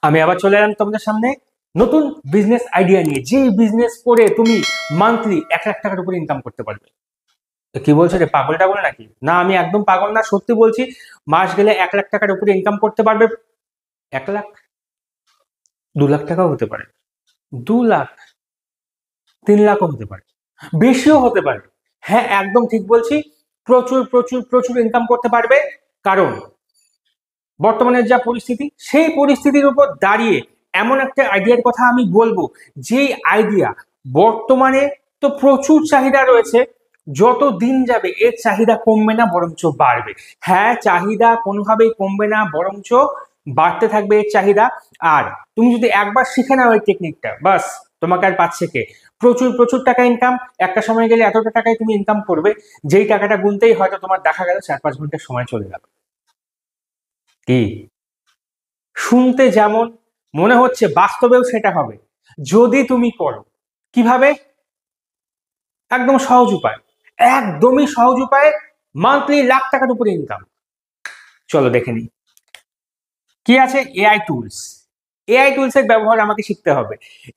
আমি আবার চলে এলাম তোমাদের সামনে নতুন বিজনেস আইডিয়া নিয়ে, যে বিজনেস করে তুমি মান্থলি 1 লাখ টাকার উপরে ইনকাম করতে পারবে। তো কি বলছো রে, পাগল টাগল নাকি? না, আমি একদম পাগল না, সত্যি বলছি। মাস গেলে 1 লাখ টাকার উপরে ইনকাম করতে পারবে। 1 লাখ, 2 লাখ টাকাও হতে পারে, 2 লাখ, 3 লাখও হতে পারে, বেশিও হতে পারে। হ্যাঁ, একদম ঠিক বলছি। প্রচুর প্রচুর প্রচুর ইনকাম করতে পারবে। কারণ বর্তমানের যা পরিস্থিতি, সেই পরিস্থিতির উপর দাঁড়িয়ে এমন একটা আইডিয়ার কথা আমি বলবো, যেই আইডিয়া বর্তমানে তো প্রচুর চাহিদা রয়েছে। যত দিন যাবে এর চাহিদা কমবে না, বরঞ্চ বাড়বে। হ্যাঁ, চাহিদা কোনোভাবেই কমবে না, বরঞ্চ বাড়তে থাকবে এর চাহিদা। আর তুমি যদি একবার শিখে নাও এই টেকনিকটা, বাস তোমাকে আর পাচ্ছে কে। প্রচুর প্রচুর টাকা ইনকাম, একটা সময় গেলে এতটা টাকায় তুমি ইনকাম করবে, যেই টাকাটা গুনতেই হয়তো তোমার দেখা গেল 4-5 ঘন্টার সময় চলে গেল। কি শুনতে যেমন মনে হচ্ছে, বাস্তবেও সেটা হবে যদি তুমি করো। কিভাবে? একদম সহজ উপায়, একদমই সহজ উপায়ে মান্থলি লাখ টাকার উপরে ইনকাম। চলো দেখে নিই কি আছে। AI tools. এআই টুলস এর ব্যবহার আমাকে শিখতে হবে।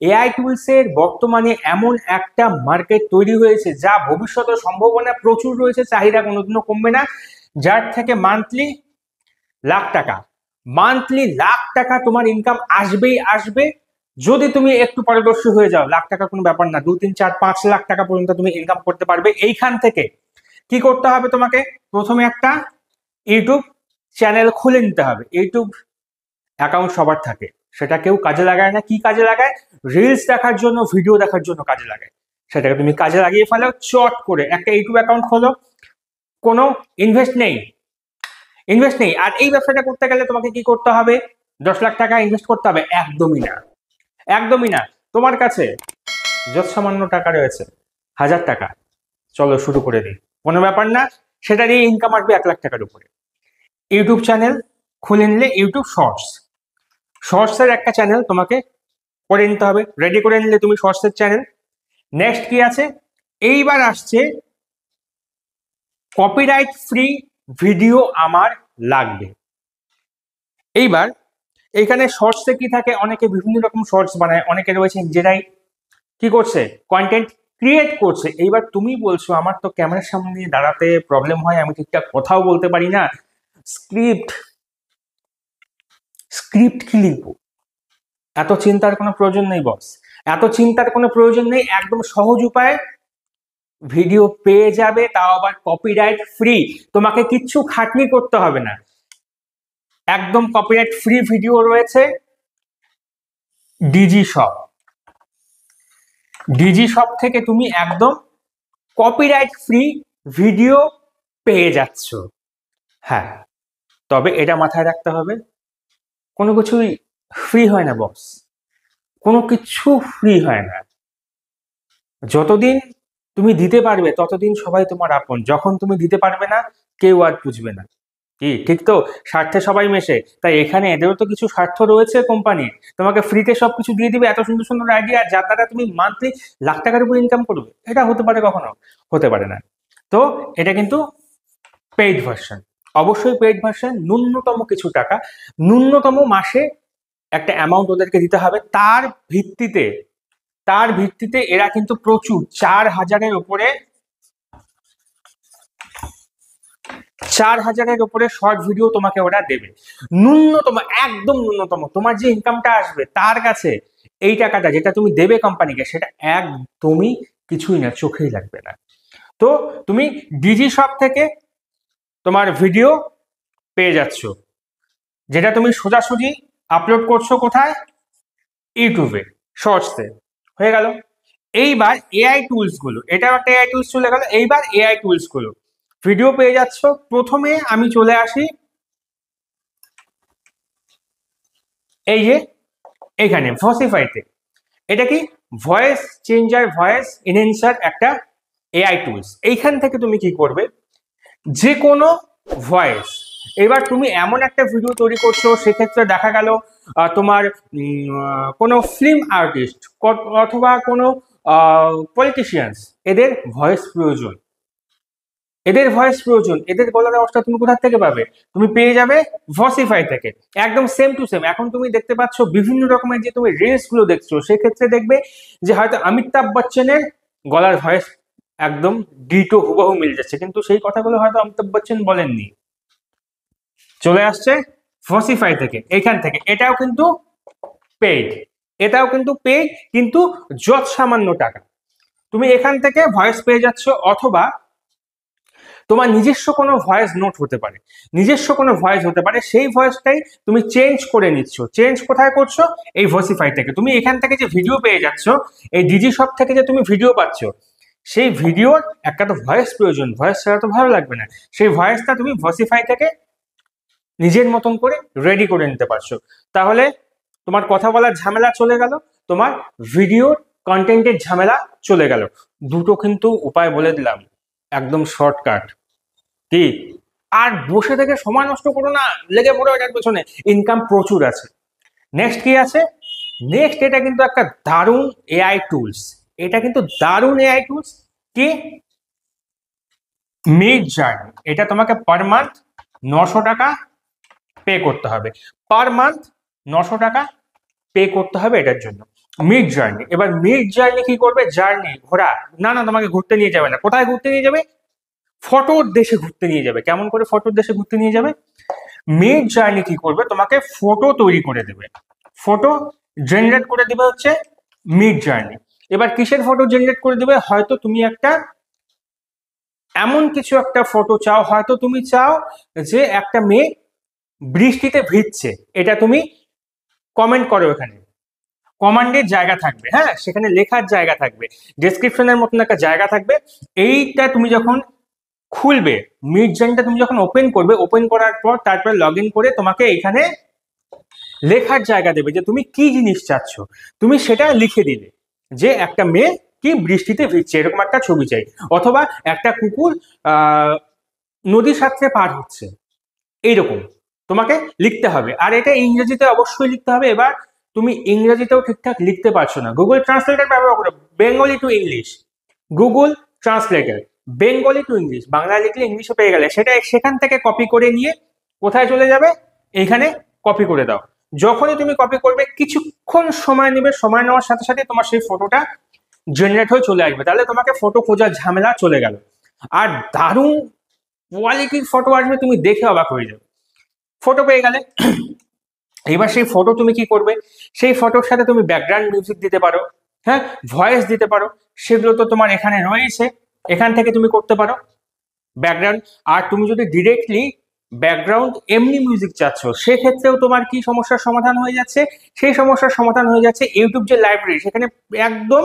এআই টুলস এর বর্তমানে এমন একটা মার্কেট তৈরি হয়েছে, যা ভবিষ্যতে সম্ভাবনা প্রচুর রয়েছে, চাহিদা কোনোদিনও কমবে না। যার থেকে মান্থলি লাখ টাকা, মান্থলি লাখ টাকা তোমার ইনকাম আসবেই আসবে। যদি তুমি একটু পারদর্শী হয়ে যাও, লাখ টাকা কোনো ব্যাপার না, 2, 3, 4, 5 লাখ টাকা পর্যন্ত তুমি ইনকাম করতে পারবে এইখান থেকে। কি করতে হবে তোমাকে? প্রথমে একটা ইউটিউব চ্যানেল খুলে নিতে হবে। ইউটিউব অ্যাকাউন্ট সবার থাকে, সেটা কেউ কাজে লাগায় না। কি কাজে লাগায়? রিলস দেখার জন্য, ভিডিও দেখার জন্য কাজে লাগায়। সেটাকে তুমি কাজে লাগিয়ে ফেলো। চট করে একটা ইউটিউব অ্যাকাউন্ট খোলো, কোনো ইনভেস্ট নেই। আর এই ব্যবসাটা করতে গেলে তোমাকে কি করতে হবে? 10 লাখ টাকা ইনভেস্ট করতে হবে? একদমই না, একদমই না। তোমার কাছে যত সামান্য টাকা রয়েছে, 1000 টাকা, চলো শুরু করে দিই, কোনো ব্যাপার না। সেটা দিয়ে ইনকাম আসবে 1 লাখ টাকার উপরে। ইউটিউব চ্যানেল খুলে নিলে, ইউটিউব শর্টসের একটা চ্যানেল তোমাকে করে নিতে হবে। রেডি করে নিলে তুমি শর্টসের চ্যানেল। নেক্সট কি আছে? এইবার আসছে কপিরাইট ফ্রি ভিডিও আমার লাগবে। এইবার এইখানে শর্টসে কি থাকে, অনেকে বিভিন্ন রকম শর্টস বানায়, অনেকে রয়েছে নিজেরাই কি করছে, কন্টেন্ট ক্রিয়েট করছে। এইবার তুমি বলছো, আমার তো ক্যামেরার সামনে দাঁড়াতে প্রবলেম হয়, আমি ঠিকঠাক কথাও বলতে পারি না, স্ক্রিপ্ট স্ক্রিপ্ট কি লিখবো? এত চিন্তার কোনো প্রয়োজন নেই বস, এত চিন্তার কোনো প্রয়োজন নেই। একদম সহজ উপায় ভিডিও পেয়ে যাবে, তাও আবার কপিরাইট ফ্রি। তোমাকে কিচ্ছু খাটনি করতে হবে না, একদম কপিরাইট ফ্রি ভিডিও রয়েছে। ডিজি শপ, ডিজি শপ থেকে তুমি একদম কপিরাইট ফ্রি ভিডিও পেয়ে যাচ্ছ। হ্যাঁ, তবে এটা মাথায় রাখতে হবে, কোনো কিছুই ফ্রি হয় না বস, কোনো কিছু ফ্রি হয় না। যতদিন তুমি দিতে পারবে ততদিন সবাই তোমার আপন, যখন তুমি দিতে পারবে না, কেউ আর বুঝবে না। কি ঠিক তো? স্বার্থে সবাই মেশে, তাই এখানে এদেরও তো কিছু স্বার্থ রয়েছে কোম্পানির। তোমাকে ফ্রিতে সবকিছু দিয়ে দিবে, এত সুন্দর সুন্দর আইডিয়া, যার দ্বারা তুমি মান্থলি লাখ টাকার উপর ইনকাম করবে, এটা হতে পারে? কখনো হতে পারে না। তো এটা কিন্তু পেইড ভার্সন, অবশ্যই পেইড ভার্সন। ন্যূনতম কিছু টাকা, ন্যূনতম মাসে একটা অ্যামাউন্ট ওদেরকে দিতে হবে। তার ভিত্তিতে এরা কিন্তু প্রচুর 4,000-এর উপরে শর্ট ভিডিও তোমাকে ওরা দেবে। ন্যূনতম, একদম ন্যূনতম তোমার যে ইনকামটা আসবে তার কাছে এই টাকাটা যেটা তুমি দেবে কোম্পানিকে, সেটা একদমই কিছুই না, চোখেই লাগবে না। তো তুমি ডিজি শপ থেকে তোমার ভিডিও পেয়ে যাচ্ছ, যেটা তুমি সোজাসুজি আপলোড করছো কোথায়? ইউটিউবে, শর্টসে। হয়ে গেল। এইবার এআই টুলস গুলো, এটা একটা এআই টুলস চলে গেল। এইবার এআই টুলস গুলো ভিডিও পেয়ে যাচ্ছ। প্রথমে আমি চলে আসি এই যে এইখানে ভসিফাইতে। এটা কি? ভয়েস চেঞ্জার, ভয়েস এনহ্যান্সার একটা এআই টুলস। এইখান থেকে তুমি কি করবে, যে কোনো ভয়েস, এবার তুমি এমন একটা ভিডিও তৈরি করছো, সেক্ষেত্রে দেখা গেল তোমার কোনো ফিল্ম আর্টিস্ট অথবা কোনো পলিটিশিয়ানস, এদের ভয়েস প্রয়োজন। এদের ভয়েস প্রয়োজন, এদের গলার আওয়াজটা তুমি কোথা থেকে পাবে? তুমি পেয়ে যাবে ভসিফাই থেকে, একদম সেম টু সেম। এখন তুমি দেখতে পাচ্ছ বিভিন্ন রকমের যে তুমি রিলস গুলো দেখছো, সেক্ষেত্রে দেখবে যে হয়তো অমিতাভ বচ্চনের গলার ভয়েস একদম ডিটো হুবহু মিল যাচ্ছে, কিন্তু সেই কথাগুলো হয়তো অমিতাভ বচ্চন বলেননি, চলে আসছে ভসিফাই থেকে, এখান থেকে। এটাও কিন্তু পেইড, এটাও কিন্তু পেইড, কিন্তু যৎ সামান্য টাকা। তুমি এখান থেকে ভয়েস পেয়ে যাচ্ছ, অথবা তোমার নিজস্ব কোনো ভয়েস নোট হতে পারে, নিজস্ব কোনো ভয়েস হতে পারে, সেই ভয়েসটাই তুমি চেঞ্জ করে নিচ্ছ। চেঞ্জ কোথায় করছো? এই ভসিফাই থেকে। তুমি এখান থেকে যে ভিডিও পেয়ে যাচ্ছ, এই ডিজি শপ থেকে যে তুমি ভিডিও পাচ্ছ, সেই ভিডিওর একটা তো ভয়েস প্রয়োজন, ভয়েস ছাড়া তো ভালো লাগবে না। সেই ভয়েসটা তুমি ভসিফাই থেকে নিজের মতন করে রেডি করে নিতে পারছো। তাহলে তোমার কথা বলার ঝামেলা চলে গেল, তোমার ভিডিওর কন্টেন্টের ঝামেলা চলে গেল। দুটো কিন্তু উপায় বলে দিলাম, একদম শর্টকাট। কি আর বসে থেকে সময় নষ্ট করো না, লেগে পড়ো এটার পেছনে, ইনকাম প্রচুর আছে। নেক্সট কি আছে? নেক্সট এটা কিন্তু একটা দারুণ এআই টুলস, এটা কিন্তু দারুণ এআই টুলস। কি? Mid journey. এটা তোমাকে পার মান্থ 900 টাকা পে করতে হবে, পার মান্থ 900 টাকা পে করতে হবে এটার জন্য। Mid journey. এবার মিড জার্নি কি করবে? জার্নি ঘোরা, না না, তোমাকে ঘুরতে নিয়ে যাবে না। কোথায় ঘুরতে নিয়ে যাবে? ফটোর দেশে ঘুরতে নিয়ে যাবে। কেমন করে ফটোর দেশে ঘুরতে নিয়ে যাবে? মিড জার্নি কি করবে? তোমাকে ফটো তৈরি করে দেবে, ফটো জেনারেট করে দেবে হচ্ছে মিড জার্নি। এবার কিসের ফটো জেনারেট করে দেবে? হয়তো তুমি একটা এমন কিছু একটা ফটো চাও, হয়তো তুমি চাও যে একটা মেয়ে বৃষ্টিতে ভিজছে, এটা তুমি কমেন্ট করো, এখানে কমান্ডের জায়গা থাকবে, হ্যাঁ, সেখানে লেখার জায়গা থাকবে, ডেসক্রিপশনের মতন একটা জায়গা থাকবে। এইটা তুমি যখন খুলবে, মিড জার্নিটা তুমি যখন ওপেন করবে, ওপেন করার পর তারপরে লগ ইন করে তোমাকে এখানে লেখার জায়গা দেবে যে তুমি কি জিনিস চাচ্ছ। তুমি সেটা লিখে দিলে যে একটা মেয়ে কি বৃষ্টিতে ভিজছে, এরকম একটা ছবি চাই, অথবা একটা কুকুর নদীর সাথে পার হচ্ছে, এইরকম তোমাকে লিখতে হবে। আর এটা ইংরেজিতে অবশ্যই লিখতে হবে। এবার তুমি ইংরেজিতেও ঠিকঠাক লিখতে পারছো না, গুগল ট্রান্সলেটর ব্যবহার করো, Bengali to English, Google translator, Bengali to English, Bangla লিখলে ইংলিশে পেয়ে গেলে, সেটা সেখান থেকে কপি করে নিয়ে কোথায় চলে যাবে? এইখানে কপি করে দাও। যখনই তুমি কপি করবে, কিছুক্ষণ সময় নেবে, সময় নেওয়ার সাথে সাথে তোমার সেই ফটোটা জেনারেট হয়ে চলে আসবে। তাহলে তোমাকে ফটো খোঁজার ঝামেলা চলে গেল, আর দারুণ কোয়ালিটির ফটো আসবে, তুমি দেখে অবাক হয়ে যাবে। ফটো পেয়ে গেলে, এবার সেই ফটো তুমি কি করবে? সেই ফটোর সাথে তুমি ব্যাকগ্রাউন্ড মিউজিক দিতে পারো, হ্যাঁ, ভয়েস দিতে পারো, সেগুলো তো তোমার এখানে রয়েছে, এখান থেকে তুমি করতে পারো ব্যাকগ্রাউন্ড। আর তুমি যদি ডিরেক্টলি ব্যাকগ্রাউন্ড এমনি মিউজিক চাচ্ছ, সেক্ষেত্রেও তোমার কি সমস্যার সমাধান হয়ে যাচ্ছে? সেই সমস্যার সমাধান হয়ে যাচ্ছে ইউটিউব যে লাইব্রেরি, সেখানে একদম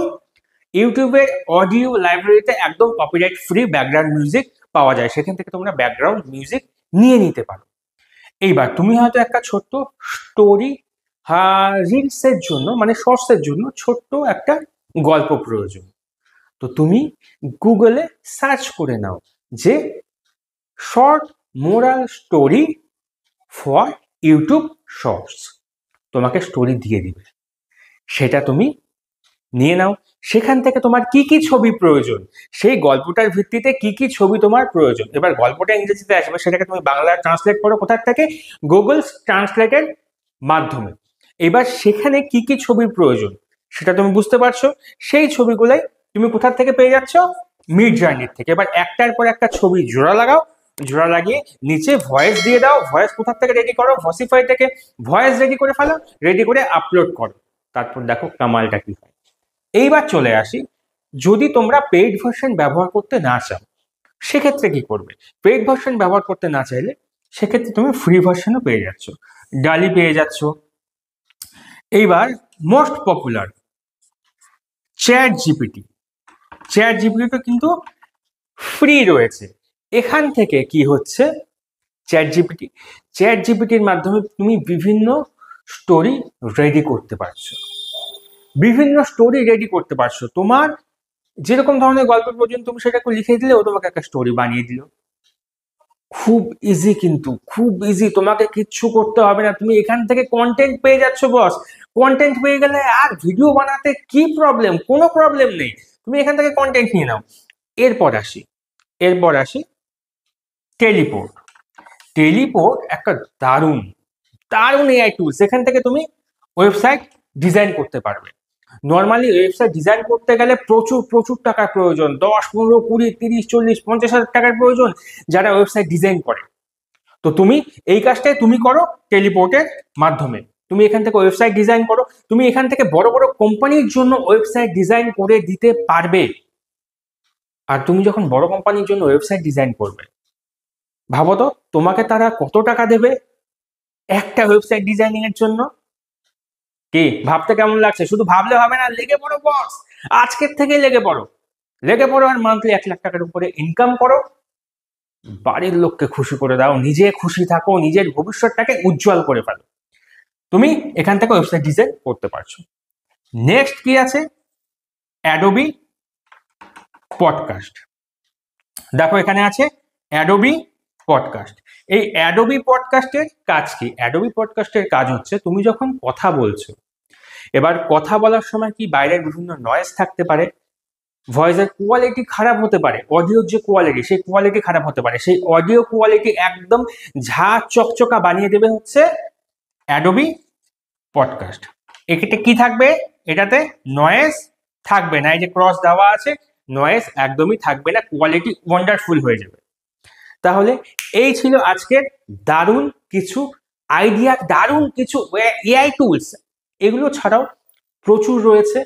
ইউটিউবের অডিও লাইব্রেরিতে একদম কপিরাইট ফ্রি ব্যাকগ্রাউন্ড মিউজিক পাওয়া যায়, সেখান থেকে তোমরা ব্যাকগ্রাউন্ড মিউজিক নিয়ে নিতে পারো। এইবার তুমি হয়তো একটা ছোট্ট স্টোরি, রিলসের জন্য, মানে শর্টসের জন্য ছোট্ট একটা গল্প প্রয়োজন, তো তুমি গুগলে সার্চ করে নাও যে short moral story for YouTube shorts, তোমাকে স্টোরি দিয়ে দিবে, সেটা তুমি নিয়ে নাও। সেখান থেকে তোমার কি কি ছবি প্রয়োজন, সেই গল্পটার ভিত্তিতে কি কি ছবি তোমার প্রয়োজন। এবার গল্পটা ইংরেজিতে আসবে, সেটাকে তুমি বাংলায় ট্রান্সলেট করো, কোথার থেকে? গুগল ট্রান্সলেটের মাধ্যমে। এবার সেখানে কি কি ছবির প্রয়োজন সেটা তুমি বুঝতে পারছো, সেই ছবিগুলাই তুমি কোথার থেকে পেয়ে যাচ্ছ? মিড জার্নির থেকে। এবার একটার পর একটা ছবি জোড়া লাগাও, জোড়া লাগিয়ে নিচে ভয়েস দিয়ে দাও। ভয়েস কোথার থেকে রেডি করো? ভসিফাই থেকে ভয়েস রেডি করে ফেলো, রেডি করে আপলোড করো, তারপর দেখো কামালটা কি হয়। এইবার চলে আসি, যদি তোমরা পেইড ভার্সন ব্যবহার করতে না চাও, সেক্ষেত্রে কি করবে? পেইড ভার্সন ব্যবহার করতে না চাইলে সেক্ষেত্রে তুমি ফ্রি ভার্সনও পেয়ে যাচ্ছ, ডালি পেয়ে যাচ্ছ। এইবার most popular chat GPT, chat GPT কিন্তু ফ্রি রয়েছে। এখান থেকে কি হচ্ছে? চ্যাট জিপিটির মাধ্যমে তুমি বিভিন্ন স্টোরি রেডি করতে পারছো, বিভিন্ন স্টোরি রেডি করতে পারছো। তোমার যেরকম ধরনের গল্প প্রয়োজন তুমি সেটাকে লিখে দিলে, ও তোমাকে একটা স্টোরি বানিয়ে দিল। খুব ইজি, কিন্তু খুব ইজি, তোমাকে কিচ্ছু করতে হবে না, তুমি এখান থেকে কন্টেন্ট পেয়ে যাচ্ছ বস। কন্টেন্ট পেয়ে গেলে আর ভিডিও বানাতে কি প্রবলেম? কোনো প্রবলেম নেই, তুমি এখান থেকে কন্টেন্ট নিয়ে নাও। এরপর আসি, টেলিপোর্ট। টেলিপোর্ট একটা দারুণ দারুণ এআই টুল, সেখান থেকে তুমি ওয়েবসাইট ডিজাইন করতে পারবে। নর্মালি ওয়েবসাইট ডিজাইন করতে গেলে প্রচুর প্রচুর টাকার প্রয়োজন, 10, 15, 20, 30, 40, 50,000 টাকার প্রয়োজন যারা ওয়েবসাইট ডিজাইন করে। তো তুমি এই কাজটাই তুমি করো টেলিপোর্টের মাধ্যমে। তুমি এখান থেকে ওয়েবসাইট ডিজাইন করো, তুমি এখান থেকে বড় বড় কোম্পানির জন্য ওয়েবসাইট ডিজাইন করে দিতে পারবে। আর তুমি যখন বড় কোম্পানির জন্য ওয়েবসাইট ডিজাইন করবে, ভাবো তো তোমাকে তারা কত টাকা দেবে একটা ওয়েবসাইট ডিজাইনিং এর জন্য। কি ভাবতে কেমন লাগছে? শুধু ভাবলে হবে না, লেগে পড়ো বস, আজকের থেকে লেগে পড়ো, লেগে পড়ো আর মান্থলি 1 লাখ টাকার উপরে ইনকাম করো, বাড়ির লোককে খুশি করে দাও, নিজে খুশি থাকো, নিজের ভবিষ্যৎটাকে উজ্জ্বল করে ফেলো। তুমি এখান থেকে ওয়েবসাইট ডিজাইন করতে পারছো। নেক্সট কি আছে? Adobe podcast. দেখো এখানে আছে অ্যাডোবি পডকাস্ট। এই অ্যাডোবি পডকাস্টের কাজ কি? অ্যাডোবি পডকাস্টের কাজ হচ্ছে তুমি যখন কথা বলছো, এবার কথা বলার সময় কি বাইরের বিভিন্ন নয়েজ থাকতে পারে, ভয়েসের কোয়ালিটি খারাপ হতে পারে, অডিওর যে কোয়ালিটি সেই কোয়ালিটি খারাপ হতে পারে, সেই অডিও কোয়ালিটি একদম ঝা চকচকা বানিয়ে দেবে হচ্ছে অ্যাডোবি পডকাস্ট। এক্ষেত্রে কি থাকবে? এটাতে নয়েজ থাকবে না, এই যে ক্রস দেওয়া আছে, নয়েজ একদমই থাকবে না, কোয়ালিটি ওয়ান্ডারফুল হয়ে যাবে। তাহলে এই ছিল আজকের দারুণ কিছু আইডিয়া, দারুণ কিছু এআই টুলস। এগুলো ছাড়াও প্রচুর রয়েছে,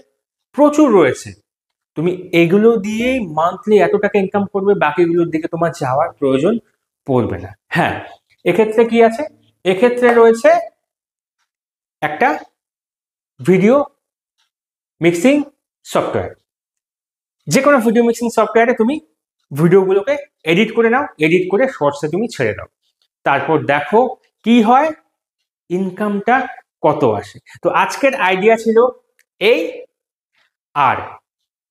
প্রচুর রয়েছে। তুমি এগুলো দিয়েই মান্থলি এত টাকা ইনকাম করবে, বাকিগুলোর দিকে তোমার যাওয়ার প্রয়োজন পড়বে না। হ্যাঁ, এক্ষেত্রে কি আছে? এক্ষেত্রে রয়েছে একটা ভিডিও মিক্সিং সফটওয়্যার। যে কোনো ভিডিও মিক্সিং সফটওয়্যারে তুমি ভিডিওগুলোকে এডিট করে নাও, এডিট করে শর্টসে তুমি ছেড়ে দাও, তারপর দেখো কি হয়, ইনকামটা কত আসে। তো আজকের আইডিয়া ছিল এই। আর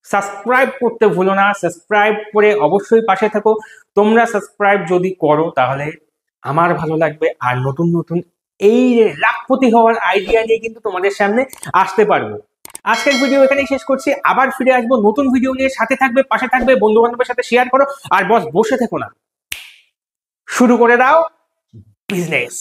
সাবস্ক্রাইব করতে ভুলো না, সাবস্ক্রাইব করে অবশ্যই পাশে থাকো। তোমরা সাবস্ক্রাইব যদি করো তাহলে আমার ভালো লাগবে, আর নতুন নতুন এই লাখপতি হওয়ার আইডিয়া নিয়ে কিন্তু তোমাদের সামনে আসতে পারবো। আজকের ভিডিও এখানেই শেষ করছি, আবার ফিরে আসবো নতুন ভিডিও নিয়ে। সাথে থাকবে, পাশে থাকবে, বন্ধু বান্ধবের সাথে শেয়ার করো, আর বস বসে থেকো না, শুরু করে দাও বিজনেস।